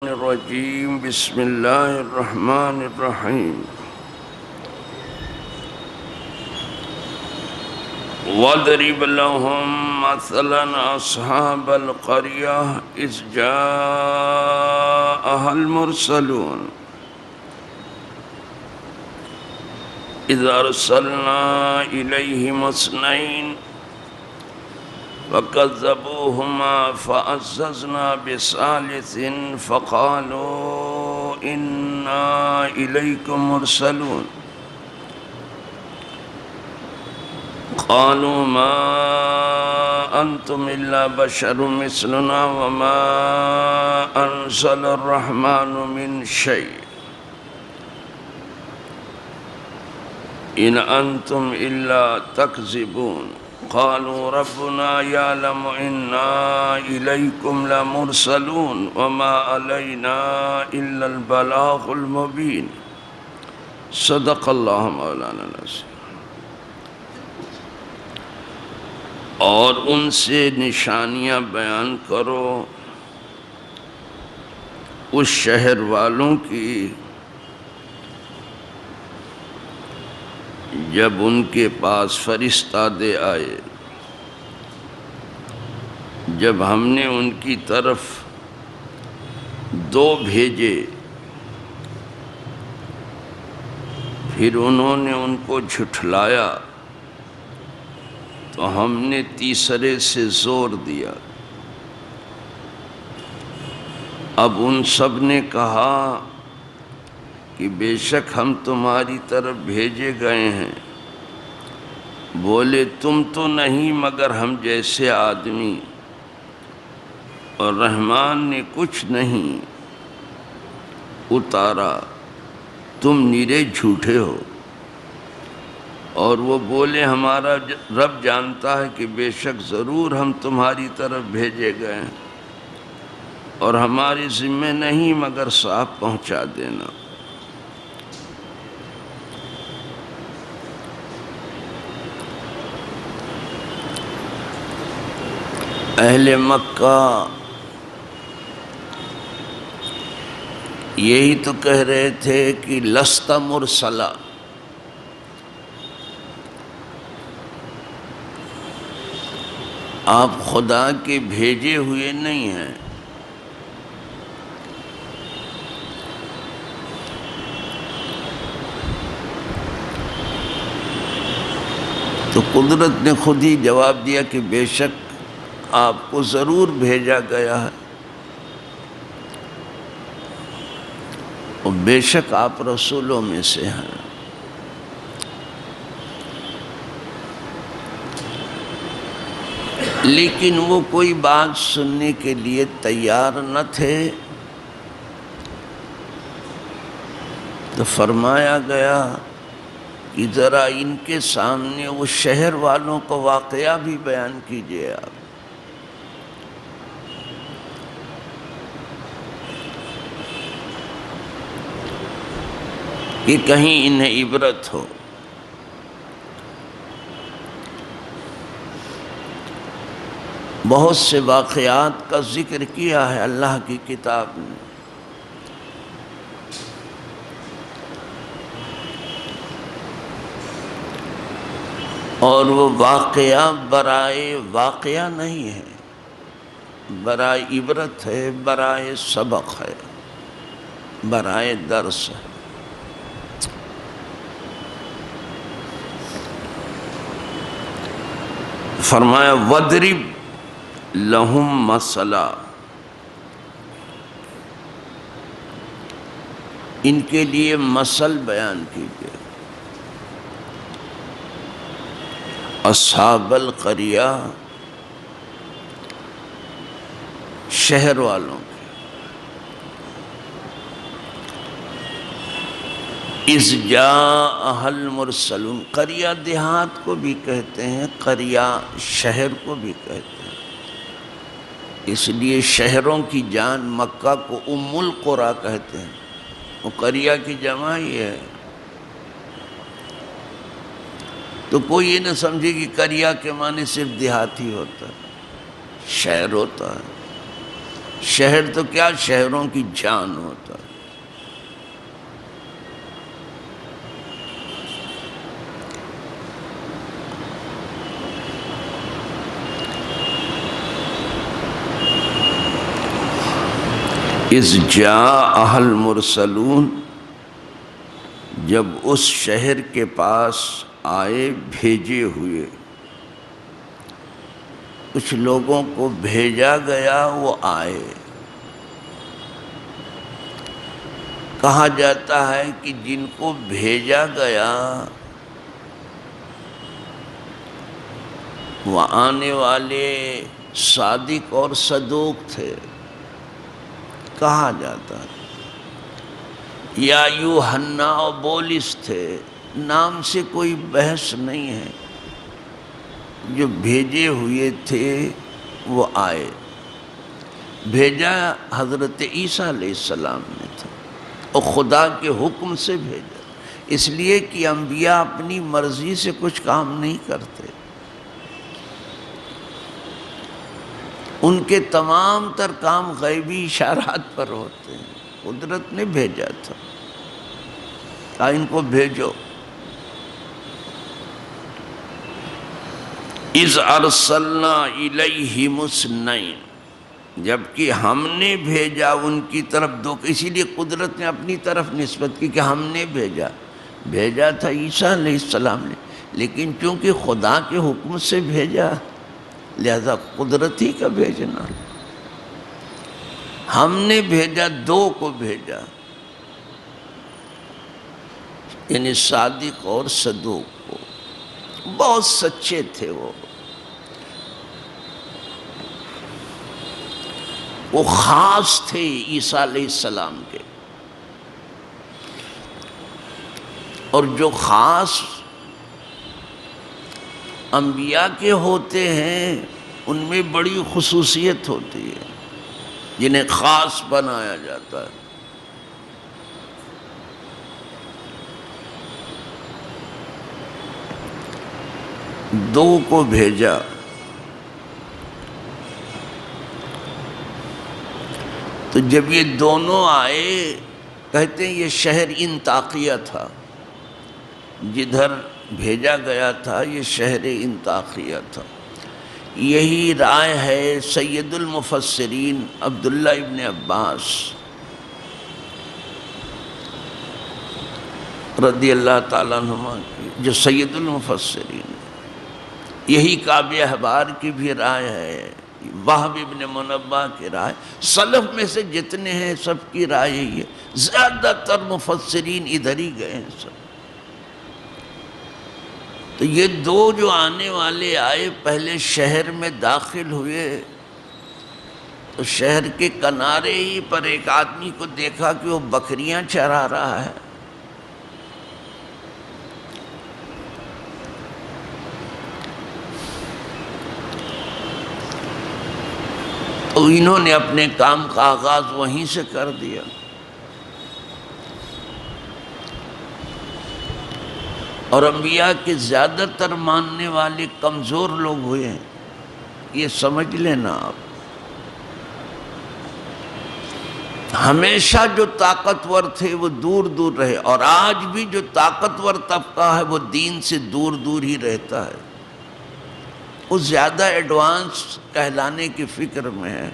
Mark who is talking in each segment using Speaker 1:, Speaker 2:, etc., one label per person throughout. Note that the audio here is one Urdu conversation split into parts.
Speaker 1: الرجیم بسم اللہ الرحمن الرحیم وَاضْرِبْ لَهُم مَّثَلًا أَصْحَابَ الْقَرْيَةِ إِذْ جَاءَهَا الْمُرْسَلُونَ إِذْ أَرْسَلْنَا إِلَيْهِمُ اثْنَيْنِ فَكَذَّبُوهُمَا فَعَزَّزْنَا بِثَالِثٍ فَقَالُوا إِنَّا إِلَيْكُمْ مُرْسَلُونَ قالوا ما أنتم إلا بشر مثلنا وما أنزل الرحمن من شيء إن أنتم إلا تكذبون قالوا ربنا يعلم إنا إليكم لمرسلون وما علينا إلا البلاغ المبين صدق الله مولانا العظيم۔ اور ان سے نشانیاں بیان کرو اس شہر والوں کی جب ان کے پاس فرشتادے آئے، جب ہم نے ان کی طرف دو بھیجے پھر انہوں نے ان کو جھٹلایا تو ہم نے تیسرے سے زور دیا۔ اب ان سب نے کہا کہ بے شک ہم تمہاری طرف بھیجے گئے ہیں۔ بولے تم تو نہیں مگر ہم جیسے آدمی، اور رحمان نے کچھ نہیں اتارا، تم نرے جھوٹے ہو۔ اور وہ بولے ہمارا رب جانتا ہے کہ بے شک ضرور ہم تمہاری طرف بھیجے گئے ہیں، اور ہماری ذمہ نہیں مگر صاحب پہنچا دینا۔ اہل مکہ یہی تو کہہ رہے تھے کہ لست مرسلا، آپ خدا کے بھیجے ہوئے نہیں ہیں۔ تو قدرت نے خود ہی جواب دیا کہ بے شک آپ کو ضرور بھیجا گیا ہے، اور بے شک آپ رسولوں میں سے ہیں۔ لیکن وہ کوئی بات سننے کے لیے تیار نہ تھے، تو فرمایا گیا کہ ذرا ان کے سامنے وہ شہر والوں کو واقعہ بھی بیان کیجئے آپ، کہ کہیں انہیں عبرت ہو۔ بہت سے واقعات کا ذکر کیا ہے اللہ کی کتاب نے، اور وہ واقعہ برائے واقعہ نہیں ہے، برائے عبرت ہے، برائے سبق ہے، برائے درس ہے۔ فرمایا وَاضْرِبْ لَهُم مَّثَلًا، ان کے لیے مثل بیان کیجئے۔ اصحاب القریہ، شہر والوں کے، اِذْ جَاءَهَا الْمُرْسَلُونَ، قریہ دیہات کو بھی کہتے ہیں، قریہ شہر کو بھی کہتے ہیں، اس لیے شہروں کی جان مکہ کو ام القریٰ کہتے ہیں، وہ قریہ کی جمع ہی ہے۔ تو کوئی یہ نہ سمجھے کہ قریہ کے معنی صرف دیہاتی ہوتا ہے، شہر ہوتا ہے۔ شہر تو کیا، شہروں کی جان ہوتا ہے۔ اذ جاء المرسلون، جب اس شہر کے پاس آئے بھیجے ہوئے، کچھ لوگوں کو بھیجا گیا وہ آئے۔ کہا جاتا ہے کہ جن کو بھیجا گیا وہ آنے والے صادق اور صدوق تھے۔ کہا جاتا ہے یا یوحنا و بولس تھے، نام سے کوئی بحث نہیں ہے۔ جو بھیجے ہوئے تھے وہ آئے۔ بھیجا حضرت عیسیٰ علیہ السلام نے تھا اور خدا کے حکم سے بھیجا، اس لیے کہ انبیاء اپنی مرضی سے کچھ کام نہیں کرتے، ان کے تمام تر کام غیبی اشارات پر ہوتے ہیں۔ قدرت نے بھیجا تھا، کہا ان کو بھیجو۔ اذ ارسلنا الیہم اثنین، جبکہ ہم نے بھیجا ان کی طرف دو، اسی لیے قدرت نے اپنی طرف نسبت کی کہ ہم نے بھیجا تھا عیسیٰ علیہ السلام نے، لیکن چونکہ خدا کے حکم سے بھیجا لہذا قدرت ہی کا بھیجنا۔ ہم نے بھیجا، دو کو بھیجا، یعنی صادق اور صدوق کو۔ بہت سچے تھے وہ خاص تھے عیسیٰ علیہ السلام کے، اور جو خاص انبیاء کے ہوتے ہیں ان میں بڑی خصوصیت ہوتی ہے جنہیں خاص بنایا جاتا ہے۔ دو کو بھیجا، تو جب یہ دونوں آئے، کہتے ہیں یہ شہر انطاکیہ تھا، جدھر بھیجا گیا تھا یہ شہر انطاکیہ تھا۔ یہی رائے ہے سید المفسرین عبداللہ ابن عباس رضی اللہ تعالیٰ عنہما کی، جو سید المفسرین، یہی کعب احبار کی بھی رائے ہے، وہب ابن منبہ کی رائے، سلف میں سے جتنے ہیں سب کی رائے یہی ہے۔ زیادہ تر مفسرین ادھر ہی گئے ہیں سب۔ تو یہ دو جو آنے والے آئے، پہلے شہر میں داخل ہوئے تو شہر کے کنارے ہی پر ایک آدمی کو دیکھا کہ وہ بکریاں چرا رہا ہے۔ تو انہوں نے اپنے کام کا آغاز وہیں سے کر دیا۔ اور انبیاء کے زیادہ تر ماننے والے کمزور لوگ ہوئے ہیں، یہ سمجھ لینا آپ۔ ہمیشہ جو طاقتور تھے وہ دور دور رہے، اور آج بھی جو طاقتور طبقہ ہے وہ دین سے دور دور ہی رہتا ہے، وہ زیادہ ایڈوانس کہلانے کی فکر میں ہے۔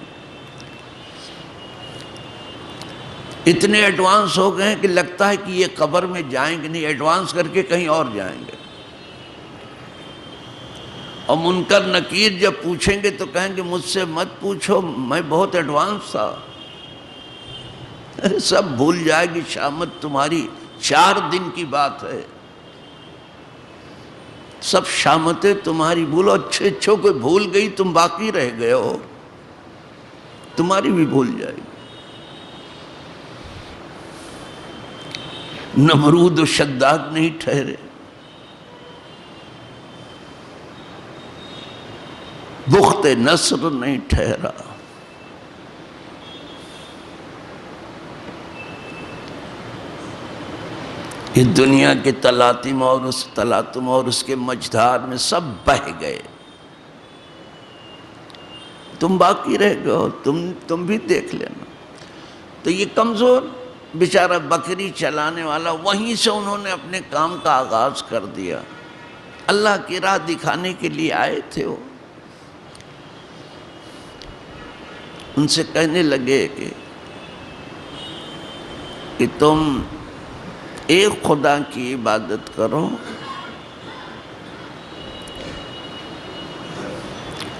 Speaker 1: اتنے ایڈوانس ہو گئے ہیں کہ لگتا ہے کہ یہ قبر میں جائیں گے نہیں، ایڈوانس کر کے کہیں اور جائیں گے، اور منکر نکیر جب پوچھیں گے تو کہیں گے مجھ سے مت پوچھو، میں بہت ایڈوانس تھا۔ سب بھول جائے گی شامت تمہاری 4 دن کی بات ہے، سب شامتیں تمہاری بھولو، اچھوں کو بھول گئی، تم باقی رہ گئے ہو، تمہاری بھی بھول جائے گی۔ نمرود و شداد نہیں ٹھہرے، بخت نصر نہیں ٹھہرا۔ یہ دنیا کے تلاطم اور اس کے مجدار میں سب بہہ گئے، تم باقی رہ گئے ہو، تم بھی دیکھ لینا۔ تو یہ کمزور بیچارہ بکری چلانے والا، وہیں سے انہوں نے اپنے کام کا آغاز کر دیا۔ اللہ کی راہ دکھانے کے لیے آئے تھے وہ۔ ان سے کہنے لگے کہ تم ایک خدا کی عبادت کرو،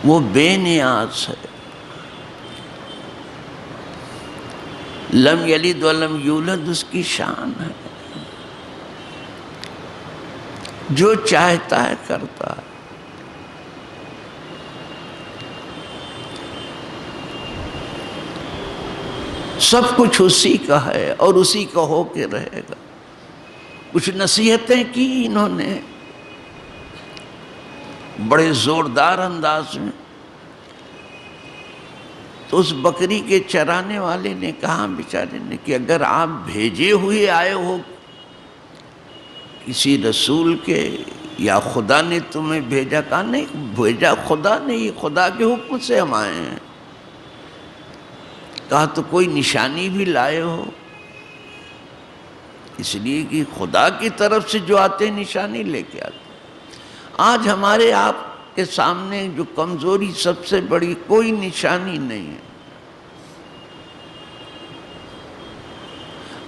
Speaker 1: وہ بے نیاز ہے، لم یلد ولم یولد، اس کی شان ہے، جو چاہتا ہے کرتا ہے۔ سب کچھ اسی کا ہے اور اسی کا ہو کے رہے گا۔ کچھ نصیحتیں کی انہوں نے بڑے زوردار انداز میں۔ تو اس بکری کے چرانے والے نے کہا بیچارے نے کہ اگر آپ بھیجے ہوئے آئے ہو کسی رسول کے، یا خدا نے تمہیں بھیجا؟ کہا نہیں، بھیجا خدا نے، یہ خدا کے حکم سے ہم آئے ہیں۔ کہا تو کوئی نشانی بھی لائے ہو؟ اس لیے کہ خدا کی طرف سے جو آتے نشانی لے کے آتے۔ آج ہمارے آپ کے سامنے جو کمزوری سب سے بڑی، کوئی نشانی نہیں ہے۔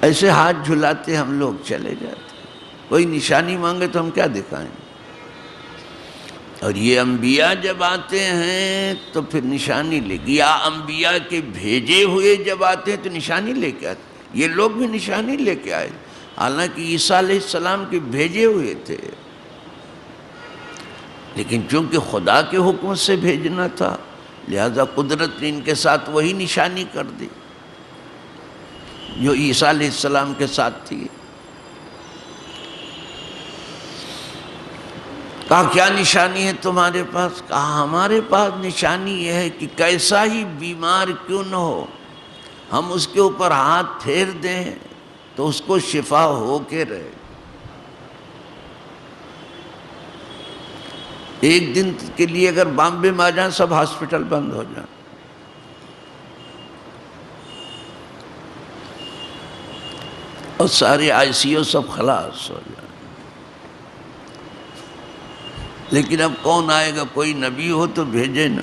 Speaker 1: ایسے ہاتھ جھلاتے ہم لوگ چلے جاتے، کوئی نشانی مانگے تو ہم کیا دکھائیں؟ اور یہ انبیاء جب آتے ہیں تو پھر نشانی لے کے، یا انبیاء کے بھیجے ہوئے جب آتے ہیں تو نشانی لے کے آتے۔ یہ لوگ بھی نشانی لے کے آئے، حالانکہ عیسیٰ علیہ السلام کے بھیجے ہوئے تھے، لیکن چونکہ خدا کے حکم سے بھیجنا تھا لہذا قدرت نے ان کے ساتھ وہی نشانی کر دی جو عیسیٰ علیہ السلام کے ساتھ تھی۔ کہا کیا نشانی ہے تمہارے پاس؟ کہا ہمارے پاس نشانی یہ ہے کہ کیسا ہی بیمار کیوں نہ ہو، ہم اس کے اوپر ہاتھ پھیر دیں تو اس کو شفا ہو کے رہے۔ ایک دن کے لیے اگر بامبے میں آ جائیں سب ہاسپٹل بند ہو جائیں، اور سارے آئی سی یو سب خلاص ہو جائیں، لیکن اب کون آئے گا؟ کوئی نبی ہو تو بھیجے نا۔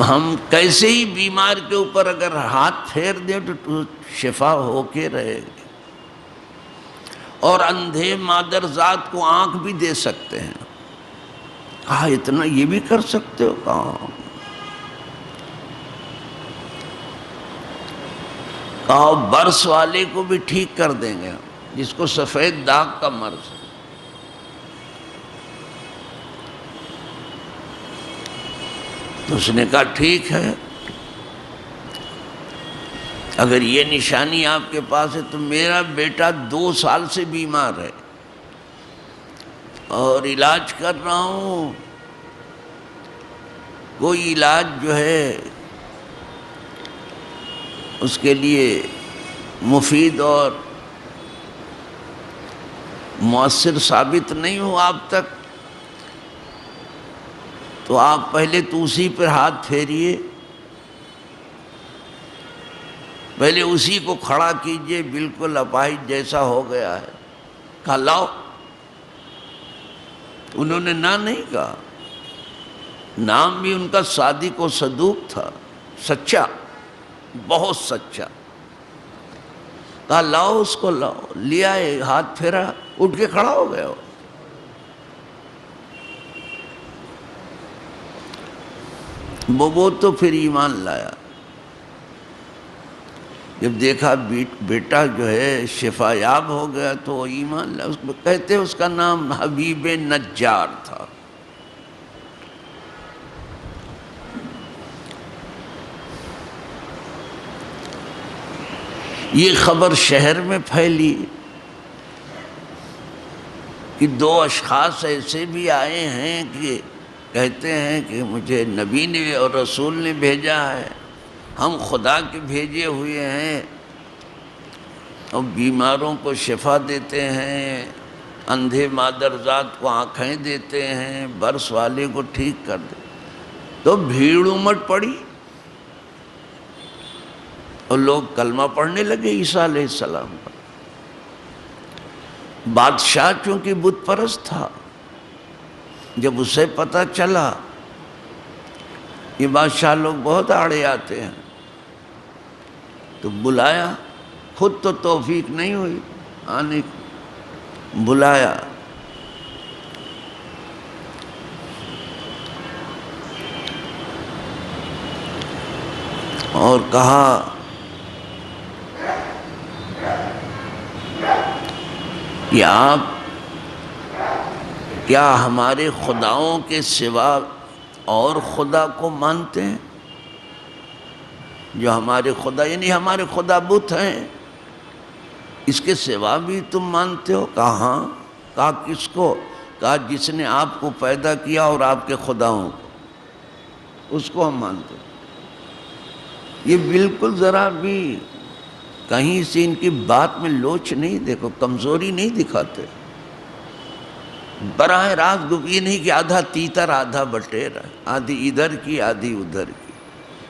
Speaker 1: ہم کیسے ہی بیمار کے اوپر اگر ہاتھ پھیر دیں تو شفا ہو کے رہے گی، اور اندھے مادرزاد کو آنکھ بھی دے سکتے ہیں۔ کہا اتنا یہ بھی کر سکتے ہو؟ کہا برس والے کو بھی ٹھیک کر دیں گے، جس کو سفید داغ کا مرض ہے۔ تو اس نے کہا ٹھیک ہے، اگر یہ نشانی آپ کے پاس ہے تو میرا بیٹا 2 سال سے بیمار ہے اور علاج کر رہا ہوں، کوئی علاج جو ہے اس کے لیے مفید اور مؤثر ثابت نہیں ہو آپ تک، تو آپ پہلے تو اسی پر ہاتھ پھیریے، پہلے اسی کو کھڑا کیجئے، بالکل اپاہج جیسا ہو گیا ہے۔ کہا لاؤ۔ انہوں نے نہ نہیں کہا، نام بھی ان کا صادق و صدوق تھا، سچا، بہت سچا۔ کہا لاؤ اس کو، لاؤ، لیا، ہاتھ پھیرا، اٹھ کے کھڑا ہو گیا۔ وہ تو پھر ایمان لایا، جب دیکھا بیٹا جو ہے شفا یاب ہو گیا تو وہ ایمان لایا۔ اس کو کہتے اس کا نام حبیب نجار تھا۔ یہ خبر شہر میں پھیلی کہ 2 اشخاص ایسے بھی آئے ہیں کہ کہتے ہیں کہ مجھے نبی نے اور رسول نے بھیجا ہے، ہم خدا کے بھیجے ہوئے ہیں اور بیماروں کو شفا دیتے ہیں اندھے مادرزاد کو آنکھیں دیتے ہیں، برس والے کو ٹھیک کر دیتے، تو بھیڑ امٹ پڑی اور لوگ کلمہ پڑھنے لگے عیسیٰ علیہ السلام پر۔ بادشاہ چونکہ بت پرست تھا، جب اسے پتہ چلا یہ بادشاہ لوگ بہت آڑے آتے ہیں، تو بلایا، خود تو توفیق نہیں ہوئی آنے کی، بلایا اور کہا کہ آپ کیا ہمارے خداؤں کے سوا اور خدا کو مانتے ہیں؟ جو ہمارے خدا، یعنی ہمارے خدا بت ہیں، اس کے سوا بھی تم مانتے ہو؟ کہا ہاں۔ کہا کس کو؟ کہا جس نے آپ کو پیدا کیا اور آپ کے خداؤں کو، اس کو ہم مانتے ہیں۔ یہ بالکل ذرا بھی کہیں سے ان کی بات میں لوچ نہیں، دیکھو کمزوری نہیں دکھاتے، براہ راست یہ نہیں کہ آدھا تیتر آدھا بٹیر، آدھی ادھر کی آدھی ادھر کی،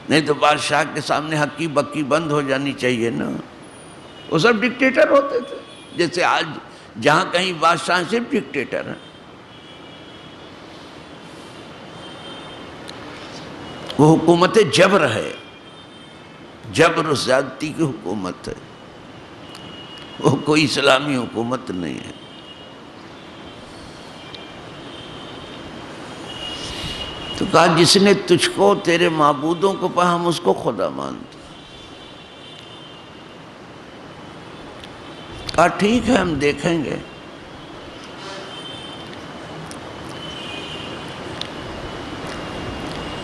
Speaker 1: نہیں تو بادشاہ کے سامنے ہکی بکی بند ہو جانی چاہیے نا۔ وہ سب ڈکٹیٹر ہوتے تھے، جیسے آج جہاں کہیں بادشاہ صرف ڈکٹیٹر ہیں۔ وہ حکومت جبر ہے، جبر و زیادتی کی حکومت ہے، وہ کوئی اسلامی حکومت نہیں ہے۔ تو کہا جس نے تجھ کو تیرے معبودوں کو پا، ہم اس کو خدا مانتے۔ کہا ٹھیک ہے ہم دیکھیں گے۔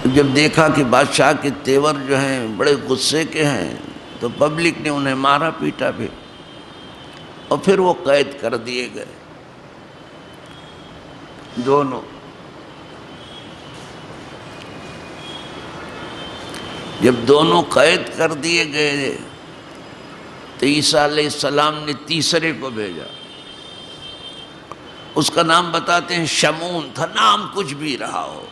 Speaker 1: جب دیکھا کہ بادشاہ کے تیور جو ہیں بڑے غصے کے ہیں، تو پبلک نے انہیں مارا پیٹا بھی، اور پھر وہ قید کر دیے گئے دونوں۔ جب دونوں قید کر دیے گئے تو عیسیٰ علیہ السلام نے تیسرے کو بھیجا، اس کا نام بتاتے ہیں شمعون تھا۔ نام کچھ بھی رہا ہو،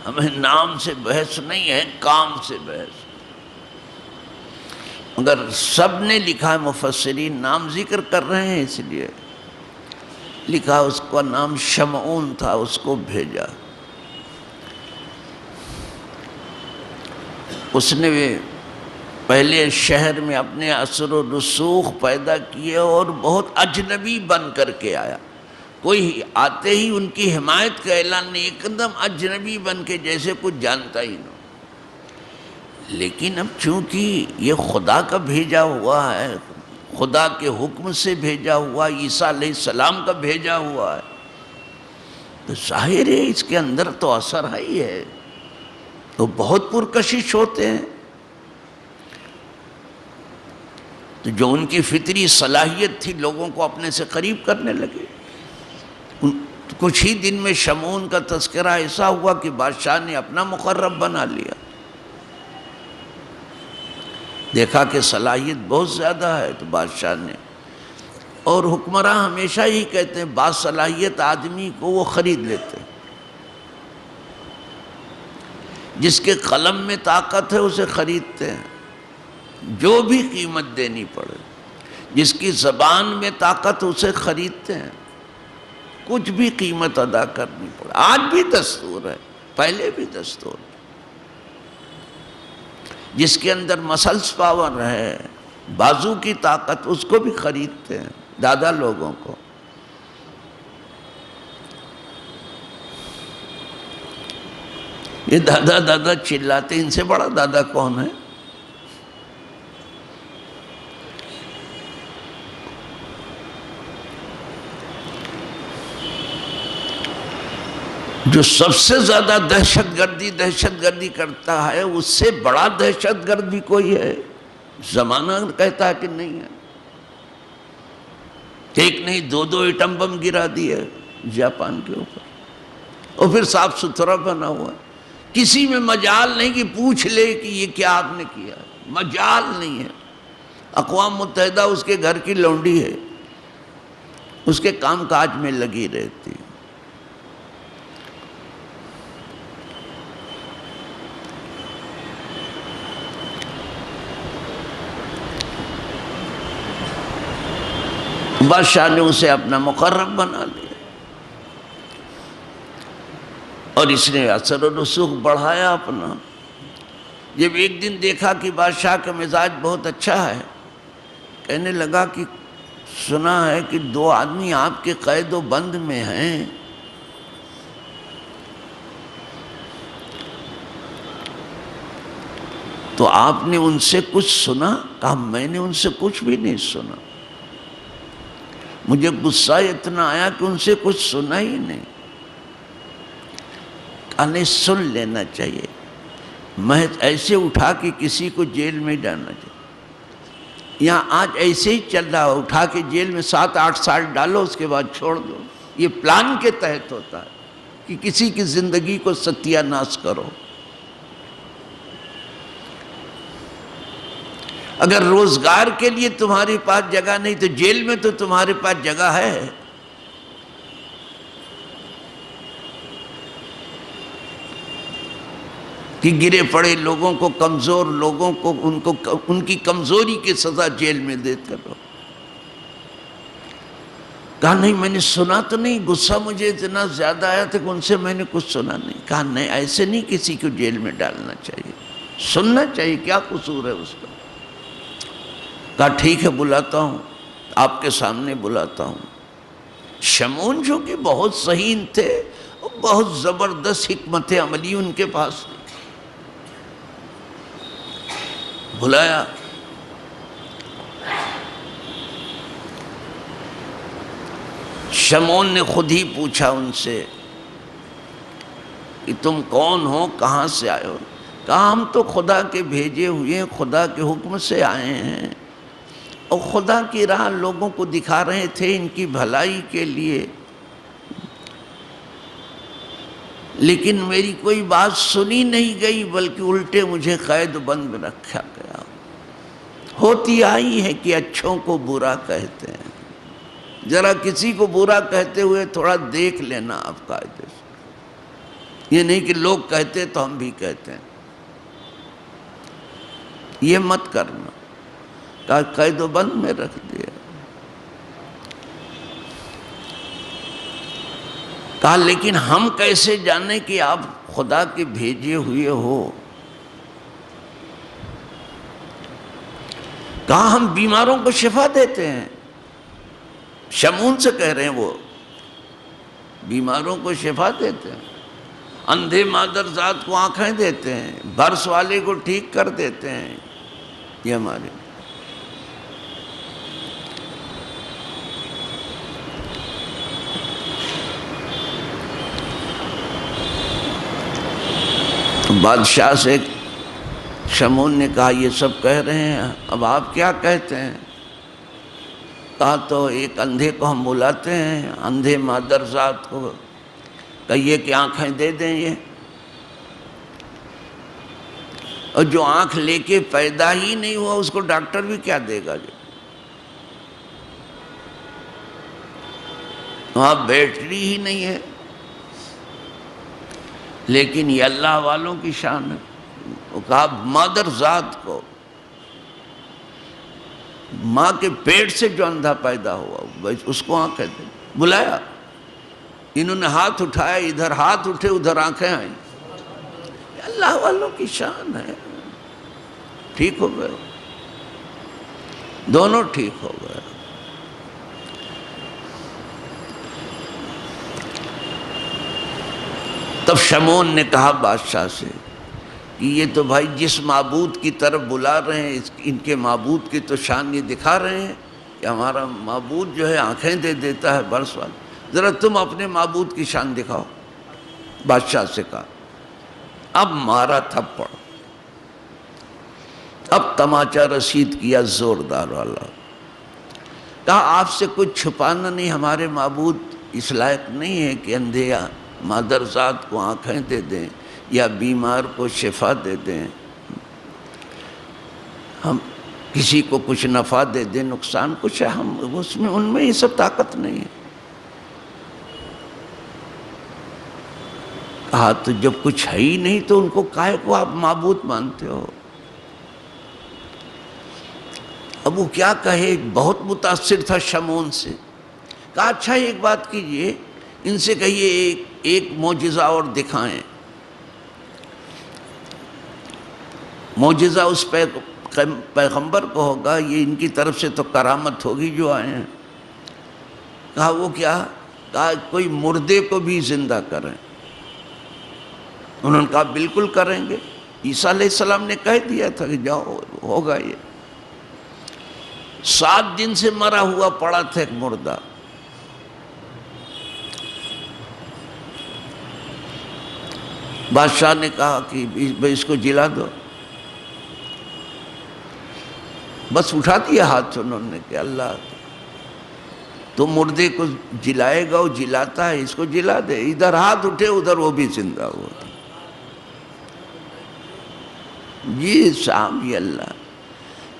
Speaker 1: ہمیں نام سے بحث نہیں ہے، کام سے بحث۔ مگر سب نے لکھا ہے، مفسرین نام ذکر کر رہے ہیں اس لیے لکھا، اس کا نام شمعون تھا، اس کو بھیجا۔ اس نے پہلے شہر میں اپنے اثر و رسوخ پیدا کیے اور بہت اجنبی بن کر کے آیا، کوئی آتے ہی ان کی حمایت کا اعلان نہیں، ایک دم اجنبی بن کے جیسے کچھ جانتا ہی نہ۔ لیکن اب چونکہ یہ خدا کا بھیجا ہوا ہے، خدا کے حکم سے بھیجا ہوا، عیسیٰ علیہ السلام کا بھیجا ہوا ہے، تو ظاہر ہے اس کے اندر تو اثر ہے ہی ہے، تو بہت پرکشش ہوتے ہیں۔ تو جو ان کی فطری صلاحیت تھی لوگوں کو اپنے سے قریب کرنے لگے۔ کچھ ہی دن میں شمعون کا تذکرہ ایسا ہوا کہ بادشاہ نے اپنا مقرب بنا لیا، دیکھا کہ صلاحیت بہت زیادہ ہے تو بادشاہ نے، اور حکمراں ہمیشہ ہی کہتے ہیں بعض صلاحیت آدمی کو وہ خرید لیتے ہیں، جس کے قلم میں طاقت ہے اسے خریدتے ہیں، جو بھی قیمت دینی پڑے، جس کی زبان میں طاقت اسے خریدتے ہیں، کچھ بھی قیمت ادا کرنی پڑے۔ آج بھی دستور ہے، پہلے بھی دستور ہے۔ جس کے اندر مسلس پاور ہے، بازو کی طاقت، اس کو بھی خریدتے ہیں، دادا لوگوں کو۔ یہ دادا دادا چلاتے، ان سے بڑا دادا کون ہے؟ جو سب سے زیادہ دہشت گردی کرتا ہے، اس سے بڑا دہشت گرد بھی کوئی ہے؟ زمانہ کہتا ہے کہ نہیں ہے۔ ایک نہیں دو ایٹم بم گرا دیے جاپان کے اوپر، اور پھر صاف ستھرا بنا ہوا ہے، کسی میں مجال نہیں کہ پوچھ لے کہ یہ کیا آپ نے کیا، مجال نہیں ہے۔ اقوام متحدہ اس کے گھر کی لونڈی ہے، اس کے کام کاج میں لگی رہتی. بادشاہ نے اسے اپنا مقرب بنا لیا اور اس نے اثر و رسوخ بڑھایا اپنا. جب ایک دن دیکھا کہ بادشاہ کا مزاج بہت اچھا ہے، کہنے لگا کہ سنا ہے کہ 2 آدمی آپ کے قید و بند میں ہیں. تو آپ نے ان سے کچھ سنا؟ کہا میں نے ان سے کچھ بھی نہیں سنا. مجھے غصہ اتنا آیا کہ ان سے کچھ سنا ہی نہیں. کہا نہیں، سن لینا چاہیے. محض ایسے اٹھا کے کسی کو جیل میں ڈالنا چاہیے. یہاں آج ایسے ہی چل رہا، اٹھا کے جیل میں 7-8 سال ڈالو، اس کے بعد چھوڑ دو. یہ پلان کے تحت ہوتا ہے کہ کسی کی زندگی کو ستیہ ناش کرو. اگر روزگار کے لیے تمہارے پاس جگہ نہیں تو جیل میں تو تمہارے پاس جگہ ہے. کہ گرے پڑے لوگوں کو، کمزور لوگوں کو ان کی کمزوری کی سزا جیل میں دیتے رہو. کہا نہیں، میں نے سنا تو نہیں. غصہ مجھے اتنا زیادہ آیا تھا کہ ان سے میں نے کچھ سنا نہیں. کہا نہیں، ایسے نہیں کسی کو جیل میں ڈالنا چاہیے، سننا چاہیے. کیا قصور ہے اس کا؟ کہا ٹھیک ہے، بلاتا ہوں، آپ کے سامنے بلاتا ہوں. شمعون جو کہ بہت صحیح تھے، بہت زبردست حکمت عملی ان کے پاس تھی. بلایا. شمعون نے خود ہی پوچھا ان سے کہ تم کون ہو، کہاں سے آئے ہو؟ کہا ہم تو خدا کے بھیجے ہوئے، خدا کے حکم سے آئے ہیں اور خدا کی راہ لوگوں کو دکھا رہے تھے ان کی بھلائی کے لیے، لیکن میری کوئی بات سنی نہیں گئی بلکہ الٹے مجھے قید بند میں رکھا گیا. ہوتی آئی ہے کہ اچھوں کو برا کہتے ہیں. ذرا کسی کو برا کہتے ہوئے تھوڑا دیکھ لینا آپ قاعدے سے. یہ نہیں کہ لوگ کہتے تو ہم بھی کہتے ہیں، یہ مت کرنا. کہا قید و بند میں رکھ دیا. کہا لیکن ہم کیسے جانیں کہ آپ خدا کے بھیجے ہوئے ہو؟ کہا ہم بیماروں کو شفا دیتے ہیں. شمعون سے کہہ رہے ہیں، وہ بیماروں کو شفا دیتے ہیں، اندھے مادرزاد کو آنکھیں دیتے ہیں، برس والے کو ٹھیک کر دیتے ہیں. یہ ہمارے بادشاہ سے شمعون نے کہا یہ سب کہہ رہے ہیں، اب آپ کیا کہتے ہیں؟ کہا تو ایک اندھے کو ہم بلاتے ہیں، اندھے مادرزاد کو کہیے کہ آنکھیں دے دیں یہ، اور جو آنکھ لے کے پیدا ہی نہیں ہوا اس کو ڈاکٹر بھی کیا دے گا؟ جو وہاں بیٹری ہی نہیں ہے. لیکن یہ اللہ والوں کی شان ہے. وہ کہا مادرزاد کو، ماں کے پیٹ سے جو اندھا پیدا ہوا اس کو آنکھیں دے. بلایا، انہوں نے ہاتھ اٹھایا، ادھر ہاتھ اٹھے ادھر آنکھیں آئیں. اللہ والوں کی شان ہے. ٹھیک ہو گئے، دونوں ٹھیک ہو گئے. تب شمعون نے کہا بادشاہ سے کہ یہ تو بھائی جس معبود کی طرف بلا رہے ہیں ان کے معبود کی تو شان یہ دکھا رہے ہیں کہ ہمارا معبود جو ہے آنکھیں دے دیتا ہے برس والا. ذرا تم اپنے معبود کی شان دکھاؤ. بادشاہ سے کہا. اب مارا تھپڑ، اب تماچا رسید کیا زوردار والا. کہا آپ سے کچھ چھپانا نہیں، ہمارے معبود اس لائق نہیں ہے کہ اندھے مادرزاد کو آنکھیں دے دیں یا بیمار کو شفا دے دیں. ہم کسی کو کچھ نفع دے دیں، نقصان کچھ ہے، ہم اس میں ان میں یہ سب طاقت نہیں ہے. کہا تو جب کچھ ہے ہی نہیں تو ان کو کاہے کو آپ معبود مانتے ہو؟ اب وہ کیا کہے، بہت متاثر تھا شمعون سے. کہا اچھا ایک بات کیجئے، ان سے کہیے ایک معجزہ اور دکھائیں. معجزہ اس پیغمبر کو ہوگا، یہ ان کی طرف سے تو کرامت ہوگی جو آئے ہیں. کہا وہ کیا؟ کہا کوئی مردے کو بھی زندہ کریں. انہوں نے کہا بالکل کریں گے. عیسیٰ علیہ السلام نے کہہ دیا تھا کہ جاؤ ہوگا. یہ 7 دن سے مرا ہوا پڑا تھا ایک مردہ. بادشاہ نے کہا کہ اس کو جلا دو. بس اٹھا دیا ہاتھ انہوں نے کہ اللہ تو مردے کو جلائے گا، وہ جلاتا ہے، اس کو جلا دے. ادھر ہاتھ اٹھے ادھر وہ بھی زندہ ہوا. جی صاحب یہ اللہ.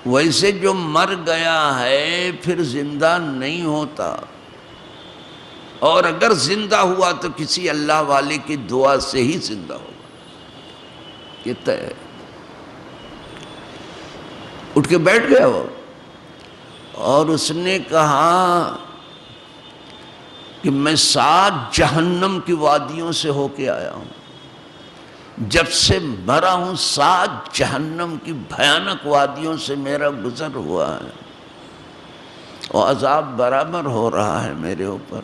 Speaker 1: ویسے جو مر گیا ہے پھر زندہ نہیں ہوتا، اور اگر زندہ ہوا تو کسی اللہ والے کی دعا سے ہی زندہ ہوگا. یہ طے ہے. اٹھ کے بیٹھ گیا وہ، اور اس نے کہا کہ میں 7 جہنم کی وادیوں سے ہو کے آیا ہوں. جب سے مرا ہوں 7 جہنم کی بھیانک وادیوں سے میرا گزر ہوا ہے، اور عذاب برابر ہو رہا ہے میرے اوپر،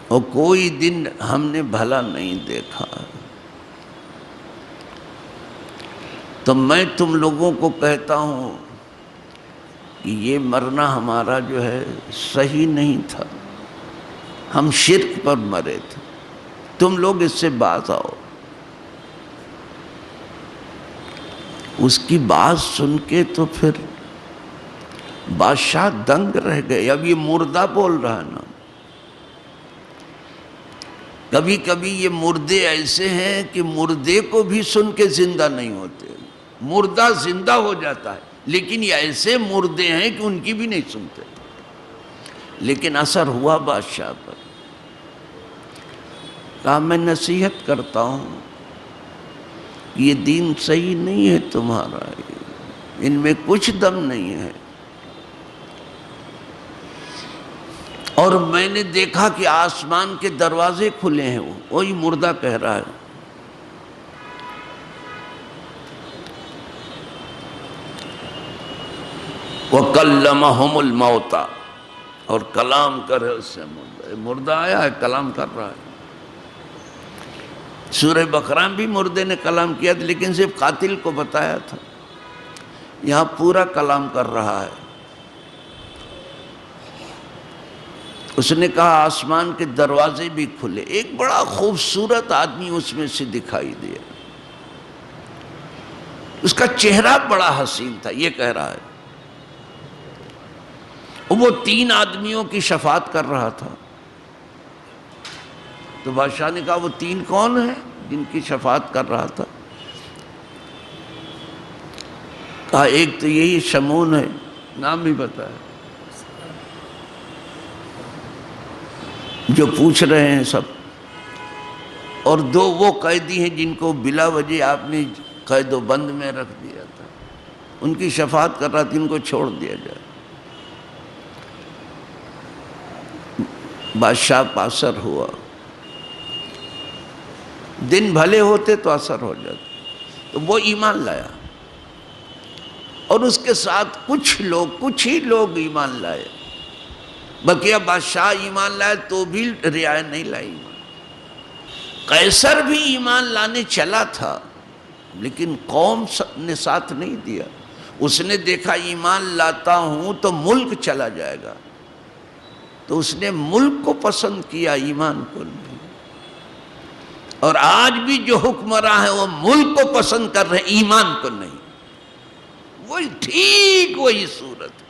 Speaker 1: اور کوئی دن ہم نے بھلا نہیں دیکھا. تو میں تم لوگوں کو کہتا ہوں کہ یہ مرنا ہمارا جو ہے صحیح نہیں تھا. ہم شرک پر مرے تھے. تم لوگ اس سے باز آؤ. اس کی بات سن کے تو پھر بادشاہ دنگ رہ گئے. اب یہ مردہ بول رہا ہے نا. کبھی کبھی یہ مردے ایسے ہیں کہ مردے کو بھی سن کے زندہ نہیں ہوتے. مردہ زندہ ہو جاتا ہے، لیکن یہ ایسے مردے ہیں کہ ان کی بھی نہیں سنتے. لیکن اثر ہوا بادشاہ پر. کہا میں نصیحت کرتا ہوں، یہ دین صحیح نہیں ہے تمہارا، ان میں کچھ دم نہیں ہے. اور میں نے دیکھا کہ آسمان کے دروازے کھلے ہیں. وہی مردہ کہہ رہا ہے. وَكَلَّمَهُمُ الْمَوْتَى، اور کلام کرے اس سے مردہ آیا ہے، کلام کر رہا ہے. سورہ بقرہ بھی مردے نے کلام کیا تھا، لیکن صرف قاتل کو بتایا تھا. یہاں پورا کلام کر رہا ہے. اس نے کہا آسمان کے دروازے بھی کھلے. ایک بڑا خوبصورت آدمی اس میں سے دکھائی دیا. اس کا چہرہ بڑا حسین تھا. یہ کہہ رہا ہے وہ 3 آدمیوں کی شفاعت کر رہا تھا. تو بادشاہ نے کہا وہ 3 کون ہیں جن کی شفاعت کر رہا تھا؟ کہا ایک تو یہی شمعون ہے، نام بھی بتایا، جو پوچھ رہے ہیں سب. اور 2 وہ قیدی ہیں جن کو بلا وجہ آپ نے قید و بند میں رکھ دیا تھا. ان کی شفاعت کر رہا تھا، ان کو چھوڑ دیا جائے. بادشاہ پر اثر ہوا. دن بھلے ہوتے تو اثر ہو جاتا. تو وہ ایمان لایا، اور اس کے ساتھ کچھ ہی لوگ ایمان لائے. بقیہ بادشاہ ایمان لائے تو بھی رعایا نہیں لائی. قیصر بھی ایمان لانے چلا تھا، لیکن قوم نے ساتھ نہیں دیا. اس نے دیکھا ایمان لاتا ہوں تو ملک چلا جائے گا، تو اس نے ملک کو پسند کیا، ایمان کو نہیں. اور آج بھی جو حکمراں ہیں وہ ملک کو پسند کر رہے ہیں، ایمان کو نہیں. وہی ٹھیک وہی صورت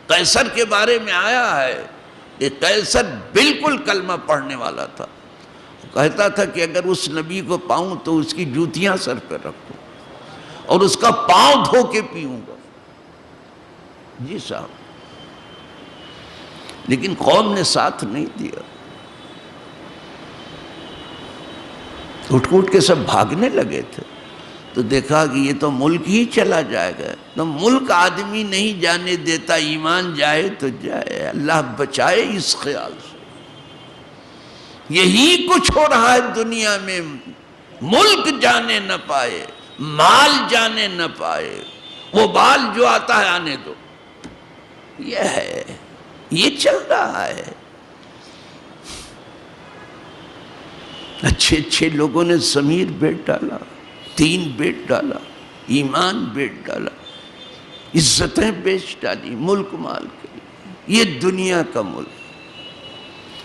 Speaker 1: قیصر کے بارے میں آیا ہے کہ قیصر بالکل کلمہ پڑھنے والا تھا. کہتا تھا کہ اگر اس نبی کو پاؤں تو اس کی جوتیاں سر پہ رکھوں اور اس کا پاؤں دھو کے پیوں گا. جی صاحب. لیکن قوم نے ساتھ نہیں دیا. اٹھ اٹھ کے سب بھاگنے لگے تھے، تو دیکھا کہ یہ تو ملک ہی چلا جائے گا، تو ملک آدمی نہیں جانے دیتا، ایمان جائے تو جائے، اللہ بچائے اس خیال سے۔ یہی کچھ ہو رہا ہے دنیا میں، ملک جانے نہ پائے، مال جانے نہ پائے، وہ بال جو آتا ہے آنے دو، یہ ہے، یہ چل رہا ہے۔ اچھے اچھے لوگوں نے ضمیر بیچ ڈالا، دین بیچ ڈالا، ایمان بیچ ڈالا، عزتیں بیچ ڈالی ملک مال کے لیے۔ یہ دنیا کا ملک،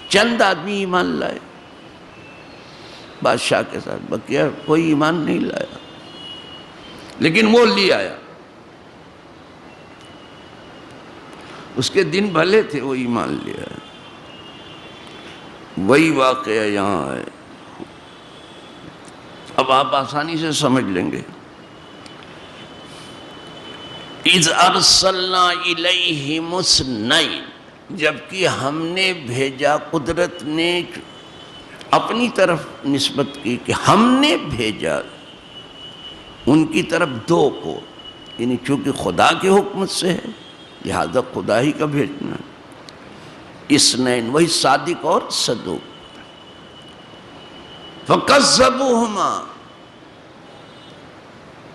Speaker 1: چند آدمی ایمان لائے بادشاہ کے ساتھ، بقیہ کوئی ایمان نہیں لایا، لیکن وہ لے آیا، اس کے دن بھلے تھے، وہ ایمان لے آیا۔ وہی واقعہ یہاں ہے، اب آپ آسانی سے سمجھ لیں گے۔ اِذْ أَرْسَلْنَا إِلَيْهِمُ اثْنَيْنِ، جبکہ ہم نے بھیجا، قدرت نے اپنی طرف نسبت کی کہ ہم نے بھیجا ان کی طرف دو کو، یعنی چونکہ خدا کے حکم سے ہے لہذا خدا ہی کا بھیجنا ہے۔ اثنین، وہی صادق اور صدوق۔ فَكَذَّبُوهُمَا،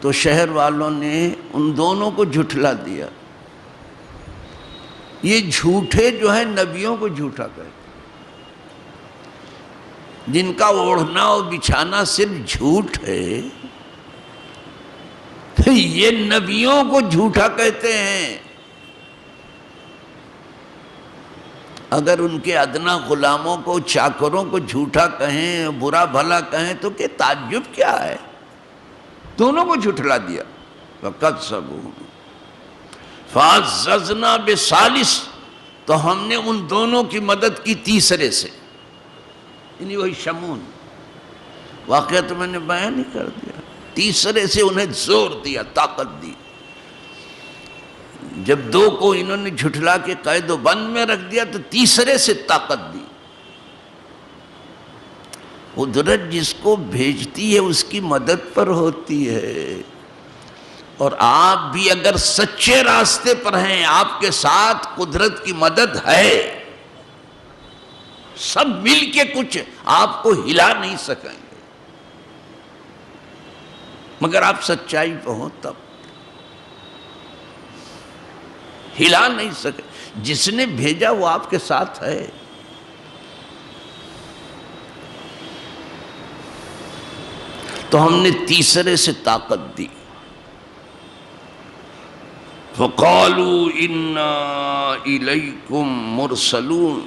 Speaker 1: تو شہر والوں نے ان دونوں کو جھٹلا دیا۔ یہ جھوٹے جو ہیں نبیوں کو جھوٹا کہتے ہیں، جن کا اوڑھنا و بچھانا صرف جھوٹ ہے، یہ نبیوں کو جھوٹا کہتے ہیں۔ اگر ان کے ادنا غلاموں کو، چاکروں کو جھوٹا کہیں، برا بھلا کہیں تو کہ تعجب کیا ہے؟ دونوں کو جھٹلا دیا۔ فَكَذَّبُوهُ فَعَزَّزْنَا بِثَالِثٍ، تو ہم نے ان دونوں کی مدد کی تیسرے سے، یعنی وہی شمون، واقعہ تو میں نے بیان ہی کر دیا۔ تیسرے سے انہیں زور دیا، طاقت دی۔ جب دو کو انہوں نے جھٹلا کے قید و بند میں رکھ دیا تو تیسرے سے طاقت دی۔ قدرت جس کو بھیجتی ہے اس کی مدد پر ہوتی ہے، اور آپ بھی اگر سچے راستے پر ہیں، آپ کے ساتھ قدرت کی مدد ہے، سب مل کے کچھ آپ کو ہلا نہیں سکیں گے، مگر آپ سچائی پہ ہوں تب ہلا نہیں سکے۔ جس نے بھیجا وہ آپ کے ساتھ ہے۔ تو ہم نے تیسرے سے طاقت دی۔ فَقَالُوا إِنَّا إِلَيْكُمْ مُرْسَلُونَ،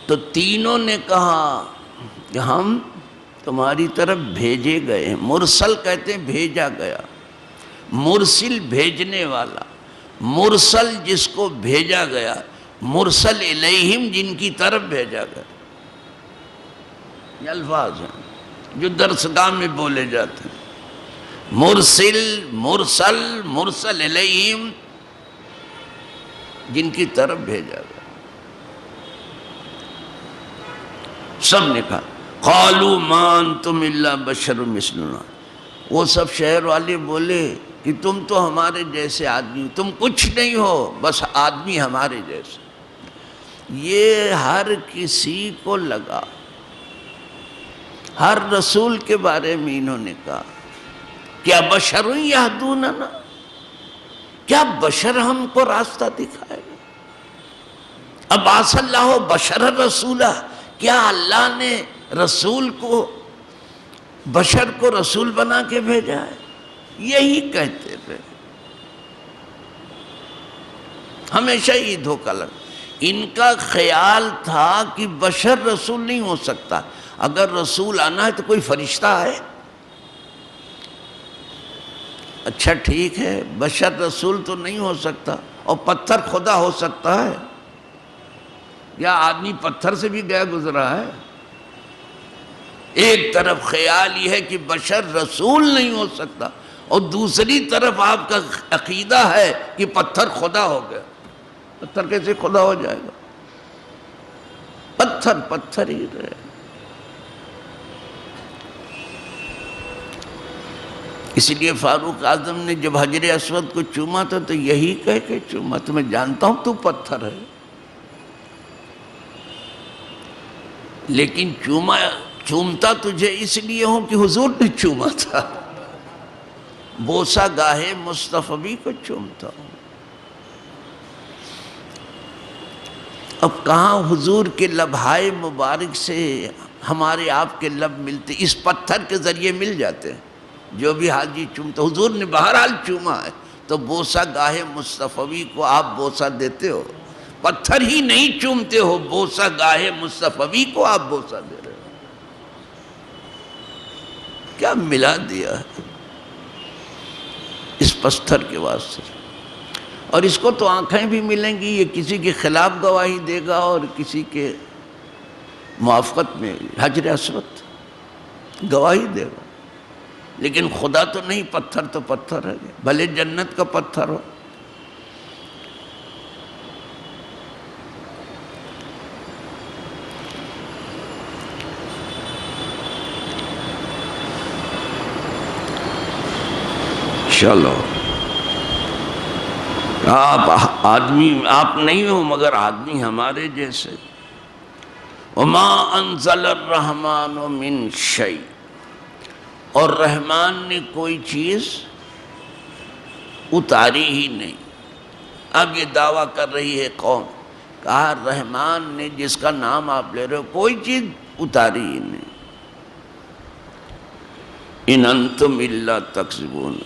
Speaker 1: تو تینوں نے کہا کہ ہم تمہاری طرف بھیجے گئے ہیں۔ مرسل کہتے ہیں بھیجا گیا، مرسل بھیجنے والا، مرسل جس کو بھیجا گیا، مرسل الیہم جن کی طرف بھیجا گیا۔ یہ الفاظ ہیں جو درسگاہ میں بولے جاتے ہیں، مرسل، مرسل، مرسل الیہم جن کی طرف بھیجا گیا۔ سب نے کہا قالوا ما انتم الا بشر مثلنا، وہ سب شہر والے بولے کہ تم تو ہمارے جیسے آدمی ہو، تم کچھ نہیں ہو، بس آدمی ہمارے جیسے۔ یہ ہر کسی کو لگا، ہر رسول کے بارے میں انہوں نے کہا کیا بشر یہدوننا، کیا بشر ہم کو راستہ دکھائے گا؟ ابعث اللہ بشر رسولہ، کیا اللہ نے رسول کو، بشر کو رسول بنا کے بھیجا ہے؟ یہی کہتے رہے، ہمیشہ یہ دھوکہ لگا۔ ان کا خیال تھا کہ بشر رسول نہیں ہو سکتا، اگر رسول آنا ہے تو کوئی فرشتہ ہے۔ اچھا ٹھیک ہے، بشر رسول تو نہیں ہو سکتا، اور پتھر خدا ہو سکتا ہے؟ یا آدمی پتھر سے بھی گیا گزرا ہے؟ ایک طرف خیال یہ ہے کہ بشر رسول نہیں ہو سکتا، اور دوسری طرف آپ کا عقیدہ ہے کہ پتھر خدا ہو گیا۔ پتھر کیسے خدا ہو جائے گا؟ پتھر پتھر ہی رہے۔ اس لیے فاروق اعظم نے جب حجر اسود کو چوما تھا تو یہی کہہ کے چوما تھا، میں جانتا ہوں تو پتھر ہے، لیکن چومتا تجھے اس لیے ہوں کہ حضور نے چوما تھا، بوسہ گاہے مصطفی کو چومتا ہوں۔ اب کہاں حضور کے لبہائے مبارک سے ہمارے آپ کے لب ملتے، اس پتھر کے ذریعے مل جاتے ہیں۔ جو بھی حاجی چومتا، حضور نے بہرحال چوما ہے، تو بوسہ گاہے مصطفی کو آپ بوسہ دیتے ہو، پتھر ہی نہیں چومتے ہو، بوسہ گاہے مصطفی کو آپ بوسہ دے رہے ہو، کیا ملا دیا ہے اس پتھر کے واسطے۔ اور اس کو تو آنکھیں بھی ملیں گی، یہ کسی کے خلاف گواہی دے گا اور کسی کے موافقت میں حجر اسود گواہی دے گا، لیکن خدا تو نہیں، پتھر تو پتھر ہے، بھلے جنت کا پتھر ہو۔ چلو آپ آدمی آپ نہیں ہو مگر آدمی ہمارے جیسے۔ وما انزل الرحمن من شیء، اور رحمان نے کوئی چیز اتاری ہی نہیں۔ اب یہ دعویٰ کر رہی ہے قوم، کہا رحمان نے جس کا نام آپ لے رہے ہو کوئی چیز اتاری ہی نہیں۔ ان انتم الا تکذبون،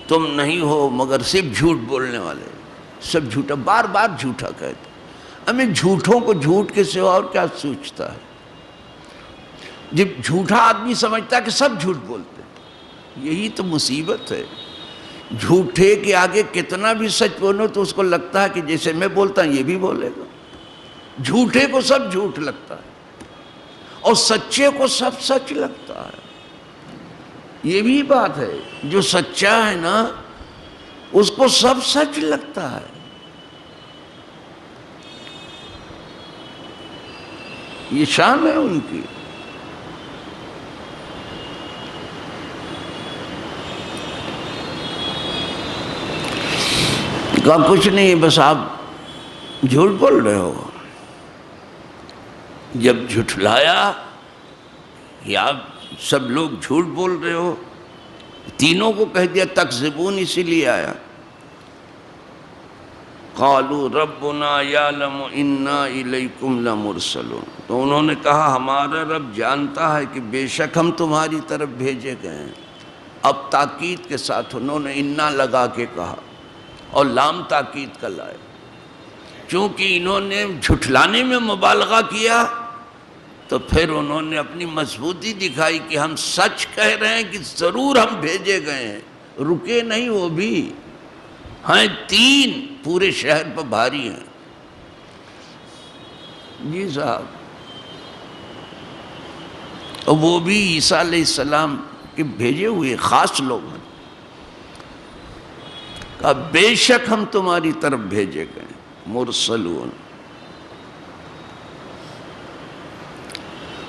Speaker 1: تم نہیں ہو مگر صرف جھوٹ بولنے والے، سب جھوٹا، بار بار جھوٹا کہتے۔ ہمیں جھوٹوں کو جھوٹ کے سوا اور کیا سوچتا ہے؟ جب جھوٹا آدمی سمجھتا ہے کہ سب جھوٹ بولتے ہیں، یہی تو مصیبت ہے۔ جھوٹے کے آگے کتنا بھی سچ بولو تو اس کو لگتا ہے کہ جیسے میں بولتا ہوں یہ بھی بولے گا۔ جھوٹے کو سب جھوٹ لگتا ہے اور سچے کو سب سچ لگتا ہے۔ یہ بھی بات ہے، جو سچا ہے نا اس کو سب سچ لگتا ہے۔ یہ شان ہے ان کی۔ کہا کچھ نہیں، بس آپ جھوٹ بول رہے ہو۔ جب جھٹلایا کہ آپ سب لوگ جھوٹ بول رہے ہو، تینوں کو کہہ دیا تکذبون، اسی لیے آیا۔ قالوا ربنا یعلم انا الیکم لمرسلون، تو انہوں نے کہا ہمارا رب جانتا ہے کہ بے شک ہم تمہاری طرف بھیجے گئے ہیں۔ اب تاکید کے ساتھ انہوں نے انا لگا کے کہا اور لام تاکید کا لائے، چونکہ انہوں نے جھٹلانے میں مبالغہ کیا تو پھر انہوں نے اپنی مضبوطی دکھائی کہ ہم سچ کہہ رہے ہیں کہ ضرور ہم بھیجے گئے ہیں۔ رکے نہیں وہ بھی، ہاں تین پورے شہر پر بھاری ہیں۔ جی صاحب، اور وہ بھی عیسیٰ علیہ السلام کے بھیجے ہوئے خاص لوگ ہیں۔ کہا بے شک ہم تمہاری طرف بھیجے گئے، مرسلون۔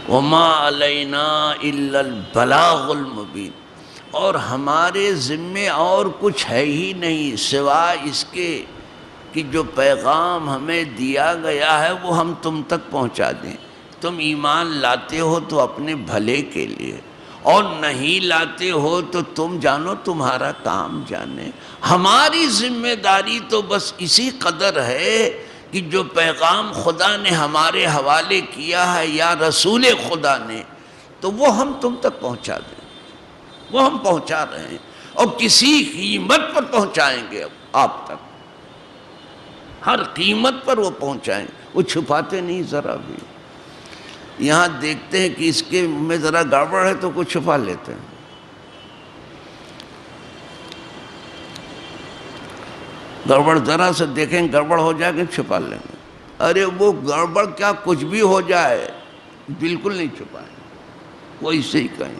Speaker 1: وما علینا الا البلاغ المبین، اور ہمارے ذمے اور کچھ ہے ہی نہیں سوائے اس کے کہ جو پیغام ہمیں دیا گیا ہے وہ ہم تم تک پہنچا دیں۔ تم ایمان لاتے ہو تو اپنے بھلے کے لیے، اور نہیں لاتے ہو تو تم جانو تمہارا کام جانے۔ ہماری ذمہ داری تو بس اسی قدر ہے کہ جو پیغام خدا نے ہمارے حوالے کیا ہے یا رسول خدا نے، تو وہ ہم تم تک پہنچا دیں۔ وہ ہم پہنچا رہے ہیں اور کسی قیمت پر پہنچائیں گے آپ تک، ہر قیمت پر وہ پہنچائیں، وہ چھپاتے نہیں ذرا بھی۔ یہاں دیکھتے ہیں کہ اس کے میں ذرا گڑبڑ ہے تو کچھ چھپا لیتے ہیں۔ گڑبڑ ذرا سے دیکھیں گڑبڑ ہو جائے کہ چھپا لیں گے۔ ارے وہ گڑبڑ کیا کچھ بھی ہو جائے بالکل نہیں چھپائیں، وہ اسے ہی کہیں۔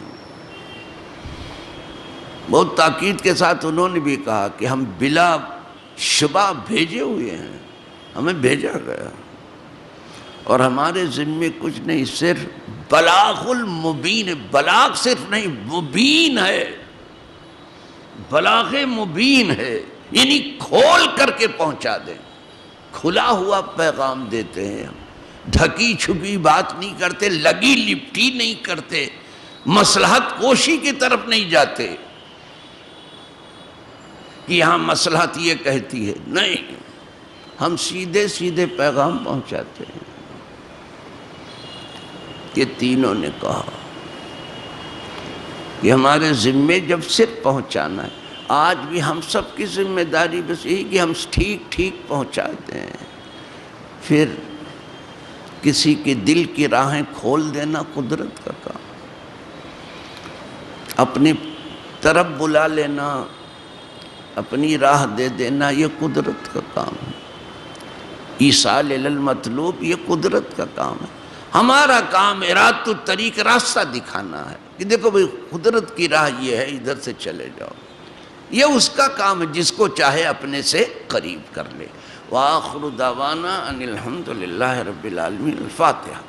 Speaker 1: بہت تاکید کے ساتھ انہوں نے بھی کہا کہ ہم بلا شبہ بھیجے ہوئے ہیں، ہمیں بھیجا گیا، اور ہمارے ذمے کچھ نہیں، صرف بلاغ المبین، بلاغ صرف نہیں مبین ہے، بلاغ مبین ہے، یعنی کھول کر کے پہنچا دیں، کھلا ہوا پیغام دیتے ہیں ہم، ڈھکی چھپی بات نہیں کرتے، لگی لپٹی نہیں کرتے، مصلحت کوشی کی طرف نہیں جاتے کہ یہاں مصلحت یہ کہتی ہے، نہیں، ہم سیدھے سیدھے پیغام پہنچاتے ہیں۔ یہ تینوں نے کہا کہ ہمارے ذمے جب صرف پہنچانا ہے، آج بھی ہم سب کی ذمہ داری بس یہی کہ ہم ٹھیک ٹھیک پہنچاتے ہیں، پھر کسی کے دل کی راہیں کھول دینا قدرت کا کام، اپنی طرف بلا لینا، اپنی راہ دے دینا، یہ قدرت کا کام ہے، ایصال الی المطلوب یہ قدرت کا کام ہے۔ ہمارا کام ارادۃ الطریق، راستہ دکھانا ہے کہ دیکھو بھئی قدرت کی راہ یہ ہے، ادھر سے چلے جاؤ، یہ اس کا کام ہے، جس کو چاہے اپنے سے قریب کر لے۔ وآخر دعوانا ان الحمد للہ رب العالمین۔ الفاتحہ۔